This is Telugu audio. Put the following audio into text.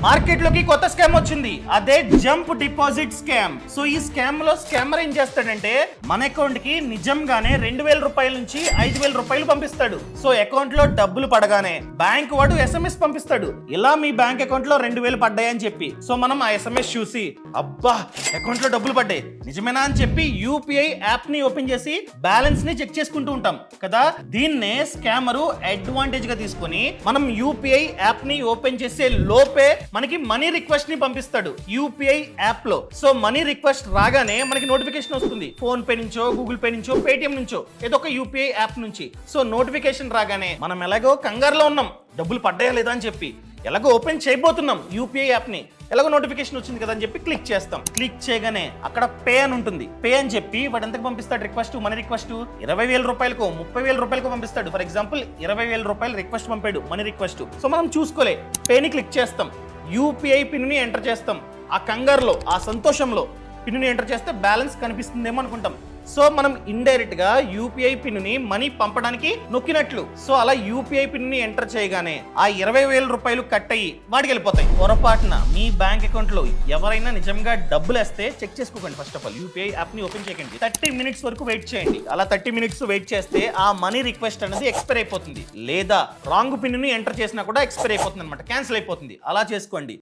మార్కెట్ లోకి కొత్త స్కామ్ వచ్చింది, అదే జంప్ డిపాజిట్ స్కామ్. సో ఈ స్కామ్ లో స్కామర్ ఏం చేస్తాడంటే మన అకౌంట్ కి నిజంగానే 2000 రూపాయల నుంచి 5000 రూపాయలు పంపిస్తాడు. సో అకౌంట్ లో డబ్బులు పడగానే బ్యాంక్ వాడు SMS పంపిస్తాడు, ఇలా మీ బ్యాంక్ అకౌంట్ లో 2000 పడ్డాయని చెప్పి. సో మనం ఆ SMS చూసి అబ్బా అకౌంట్ లో డబ్బులు పడ్డాయి నిజమేనా అని చెప్పి UPI యాప్ ని ఓపెన్ చేసి బ్యాలెన్స్ ని చెక్ చేసుకుంటూ ఉంటాం కదా. దీన్నే స్కామరు అడ్వాంటేజ్ గా తీసుకొని మనం UPI యాప్ ని ఓపెన్ చేసే లోపే మనకి మనీ రిక్వెస్ట్ ని పంపిస్తాడు UPI యాప్ లో. సో మనీ రిక్వెస్ట్ రాగానే మనకి నోటిఫికేషన్ వస్తుంది, ఫోన్ పే నుంచో, గూగుల్ పే నుంచో, పేటిఎం నుంచో, ఏదో ఒక UPI యాప్ నుంచి. సో నోటిఫికేషన్ రాగానే మనం ఎలాగో కంగారులో ఉన్నాం, డబ్బులు పడ్డాయా లేదా అని చెప్పి ఎలాగో ఓపెన్ చేయబోతున్నాం UPI యాప్ ని. ఎలాగో నోటిఫికేషన్ వచ్చింది కదా అని చెప్పి క్లిక్ చేస్తాం. క్లిక్ చేయగానే అక్కడ పే అని ఉంటుంది. పే అని చెప్పి వాడు ఎంతకు పంపిస్తాడు రిక్వెస్ట్, మనీ రిక్వెస్ట్ 20,000 రూపాయలకు, 30,000 రూపాయలకు పంపిస్తాడు. ఫర్ ఎగ్జాంపుల్ 20,000 రూపాయలు రిక్వెస్ట్ పంపాడు, మనీ రిక్వెస్ట్. సో మనం చూసుకోలే, పేని క్లిక్ చేస్తాం, UPI పిన్ ని ఎంటర్ చేస్తాం. ఆ కంగారులో, ఆ సంతోషంలో పిన్ ని ఎంటర్ చేస్తే బ్యాలెన్స్ కనిపిస్తుందేమో అనుకుంటాం. సో మనం ఇండైరెక్ట్ గా UPI పిన్ ని మనీ పంపడానికి నొక్కినట్లు. సో అలా UPI పిన్ ని ఎంటర్ చేయగానే ఆ 20,000 రూపాయలు కట్ అయ్యి వాటికి వెళ్ళిపోతాయి. పొరపాటున మీ బ్యాంక్ అకౌంట్ లో ఎవరైనా నిజంగా డబ్బులు వేస్తే చెక్ చేసుకోకండి. First of all UPI app ని ఓపెన్ చేయకండి, 30 మినిట్స్ వరకు వెయిట్ చేయండి. అలా 30 మినిట్స్ వెయిట్ చేస్తే ఆ మనీ రిక్వెస్ట్ అనేది ఎక్స్పైర్ అయిపోతుంది, లేదా రాంగ్ పిన్ ని ఎంటర్ చేసినా కూడా ఎక్స్పైర్ అయిపోతుంది అనమాట, క్యాన్సిల్ అయిపోతుంది. అలా చేసుకోండి.